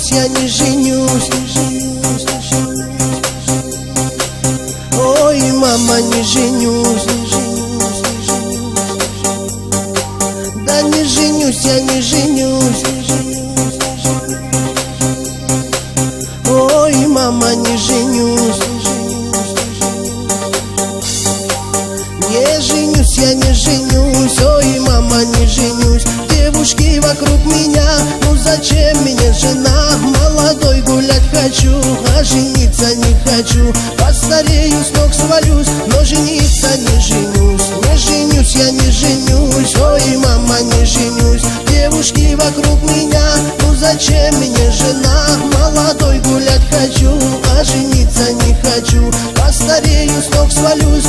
женюсь, я не женюсь. Ой, мама, не женюсь. Да не женюсь, я не женюсь. Ой, мама, не женюсь. Не женюсь, я не женюсь. Ой, мама, не женюсь. Девушки вокруг меня, ну зачем мне жена? Молодой гулять хочу, а жениться не хочу. Постарею, с ног свалюсь, но жениться не женюсь. Не женюсь, я не женюсь. Ой, мама, не женюсь. Девушки вокруг меня, ну зачем мне жена? Молодой гулять хочу, а жениться не хочу. Постарею, с ног свалюсь,